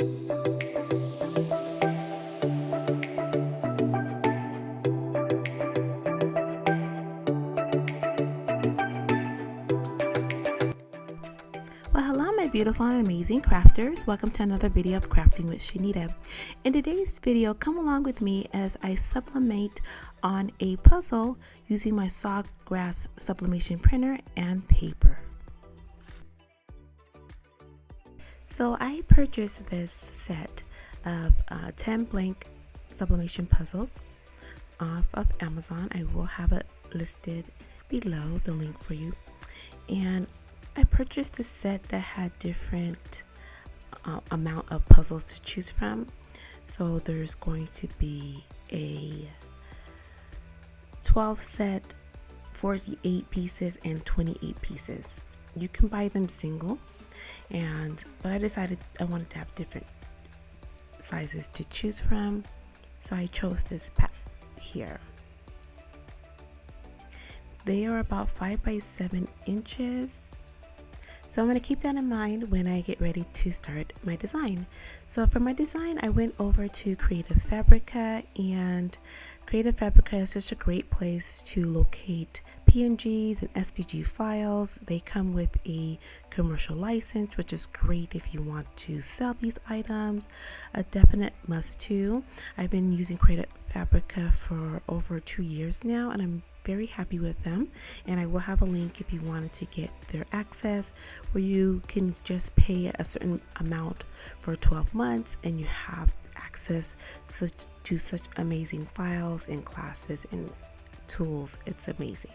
Well, hello my beautiful and amazing crafters. Welcome to another video of Crafting with Shaneda. In today's video, come along with me as I sublimate on a puzzle using my Sawgrass sublimation printer and paper. So I purchased this set of 10 blank sublimation puzzles off of Amazon. I will have it listed below, the link for you. And I purchased a set that had different amount of puzzles to choose from. So there's going to be a 12 set, 48 pieces, and 28 pieces. You can buy them single, but I decided I wanted to have different sizes to choose from, so I chose this pack here. They are about 5 by 7 inches. So I'm going to keep that in mind when I get ready to start my design. So for my design, I went over to Creative Fabrica, and Creative Fabrica is just a great place to locate PNGs and SVG files. They come with a commercial license, which is great if you want to sell these items. A definite must too. I've been using Creative Fabrica for over 2 years now, and I'm very happy with them, and I will have a link if you wanted to get their access, where you can just pay a certain amount for 12 months and you have access to such amazing files and classes and tools. It's amazing.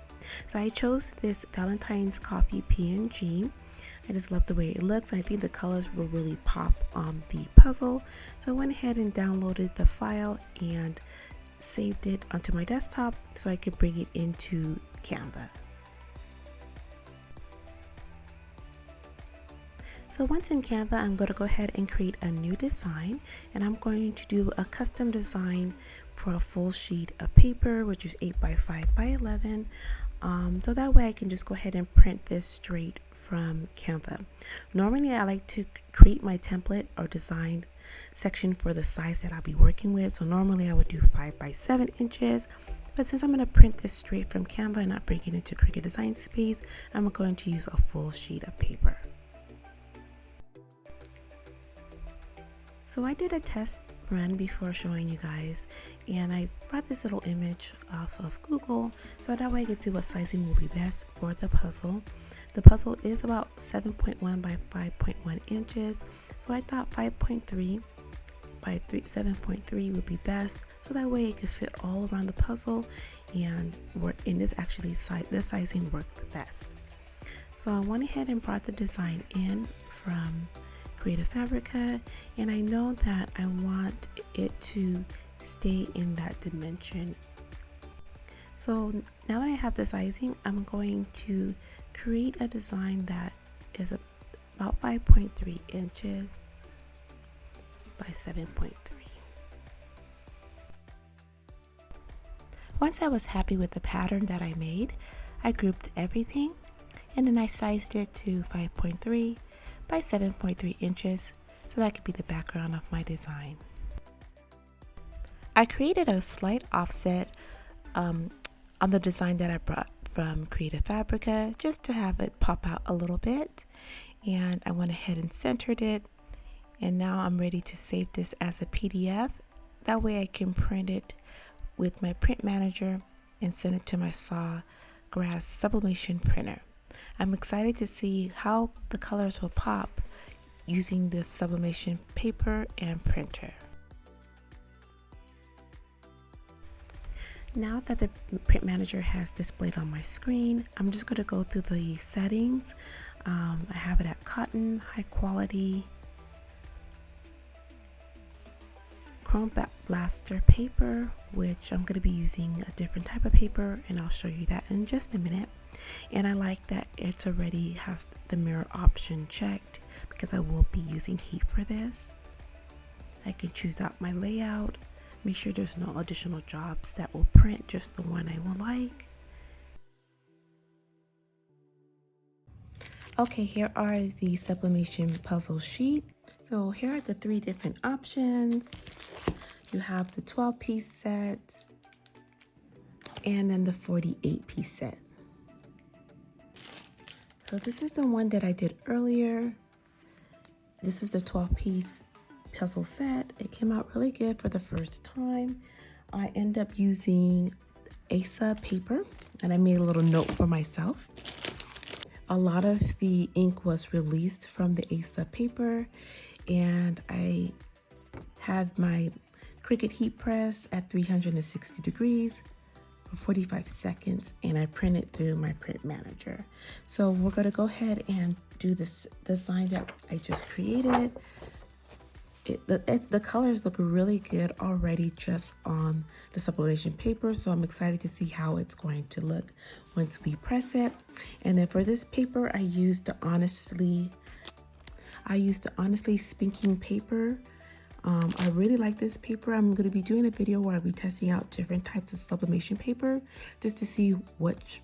So I chose this Valentine's Coffee PNG. I just love the way it looks. I think the colors will really pop on the puzzle, so I went ahead and downloaded the file and saved it onto my desktop so I could bring it into Canva. So once in Canva, I'm going to go ahead and create a new design, and I'm going to do a custom design for a full sheet of paper, which is 8 by 5 by 11. So that way I can just go ahead and print this straight from Canva. Normally I like to create my template or design section for the size that I'll be working with. So normally I would do 5 by 7 inches, but since I'm going to print this straight from Canva and not break it into Cricut Design Space, I'm going to use a full sheet of paper. So I did a test run before showing you guys, and I brought this little image off of Google so that way I could see what sizing will be best for the puzzle. The puzzle is about 7.1 by 5.1 inches, so I thought 5.3 by 7.3 would be best, so that way it could fit all around the puzzle and work in this this sizing worked the best. So I went ahead and brought the design in from Creative Fabrica, and I know that I want it to stay in that dimension. So now that I have the sizing, I'm going to create a design that is about 5.3 inches by 7.3. Once I was happy with the pattern that I made, I grouped everything, and then I sized it to 5.3 by 7.3 inches so that could be the background of my design. I created a slight offset on the design that I brought from Creative Fabrica just to have it pop out a little bit, and I went ahead and centered it, and now I'm ready to save this as a PDF. That way I can print it with my print manager and send it to my Sawgrass sublimation printer. I'm excited to see how the colors will pop using the sublimation paper and printer. Now that the print manager has displayed on my screen, I'm just going to go through the settings. I have it at cotton, high quality, chrome blaster paper, which I'm going to be using a different type of paper, and I'll show you that in just a minute. And I like that it already has the mirror option checked because I will be using heat for this. I can choose out my layout, make sure there's no additional jobs that will print, just the one I will like. Okay, here are the sublimation puzzle sheet. So here are the 3 different options. You have the 12-piece set and then the 48-piece set. So this is the one that I did earlier. This is the 12-piece puzzle set. It came out really good for the first time. I end up using A-Sub paper, and I made a little note for myself. A lot of the ink was released from the A-Sub paper, and I had my Cricut heat press at 360 degrees for 45 seconds, and I printed through my print manager. So we're going to go ahead and do this design that I just created. The colors look really good already just on the sublimation paper, so I'm excited to see how it's going to look once we press it. And then for this paper, I used the Honestly Spinking paper. I really like this paper. I'm going to be doing a video where I'll be testing out different types of sublimation paper just to see which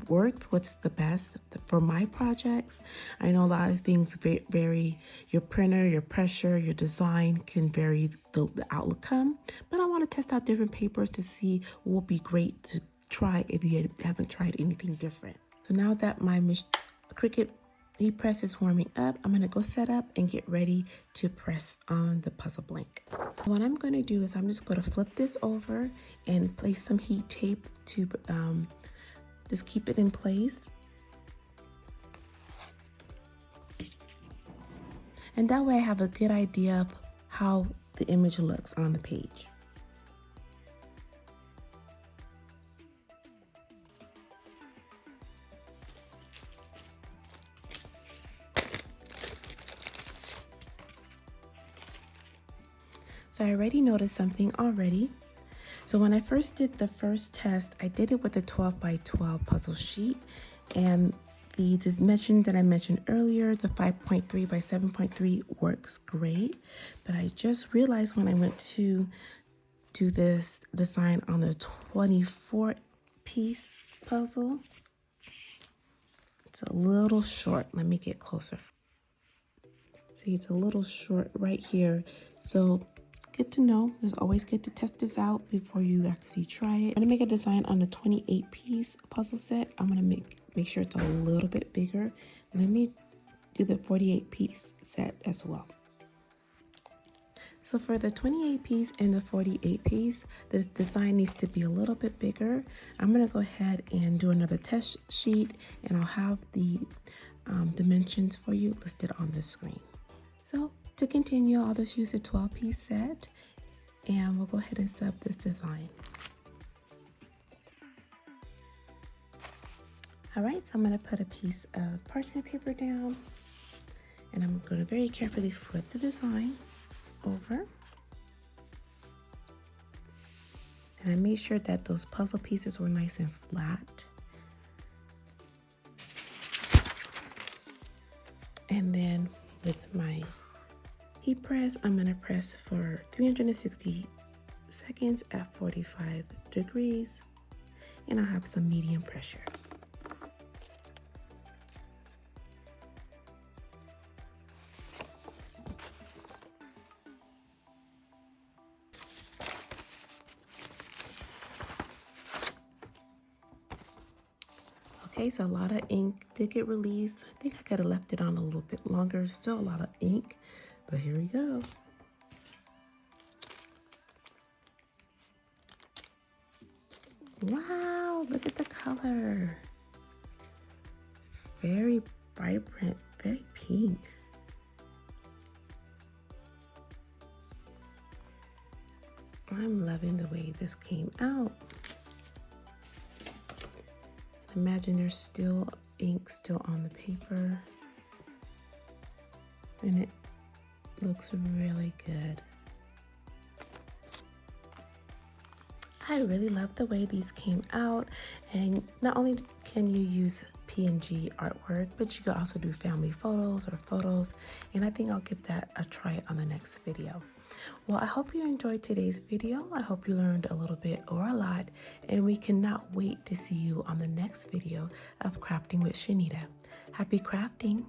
works, what's the best for my projects. I know a lot of things vary. Your printer, your pressure, your design can vary the outcome, but I want to test out different papers to see what would be great to try if you haven't tried anything different. So now that my Cricut heat press is warming up, I'm going to go set up and get ready to press on the puzzle blank. What I'm going to do is I'm just going to flip this over and place some heat tape to just keep it in place. And that way I have a good idea of how the image looks on the page. So I already noticed something already. So when I first did the first test, I did it with a 12 by 12 puzzle sheet, and the dimension that I mentioned earlier, the 5.3 by 7.3 works great. But I just realized when I went to do this design on the 24-piece puzzle, it's a little short. Let me get closer. See, it's a little short right here. So good to know. It's always good to test this out before you actually try it. I'm gonna make a design on the 28-piece puzzle set. I'm gonna make sure it's a little bit bigger. Let me do the 48-piece set as well. So for the 28-piece and the 48-piece, the design needs to be a little bit bigger. I'm gonna go ahead and do another test sheet, and I'll have the dimensions for you listed on the screen. So to continue, I'll just use a 12-piece set, and we'll go ahead and set up this design. All right, so I'm going to put a piece of parchment paper down, and I'm going to very carefully flip the design over. And I made sure that those puzzle pieces were nice and flat. And then with my heat press, I'm going to press for 360 seconds at 45 degrees, and I'll have some medium pressure. Okay, so a lot of ink did get released. I think I could have left it on a little bit longer. Still a lot of ink, but here we go. Wow, look at the color. Very vibrant, very pink. I'm loving the way this came out. Imagine there's still ink still on the paper, and it looks really good. I really love the way these came out, and not only can you use PNG artwork, but you can also do family photos or photos, and I think I'll give that a try on the next video. Well, I hope you enjoyed today's video. I hope you learned a little bit or a lot, and we cannot wait to see you on the next video of Crafting with Shaneda. Happy crafting!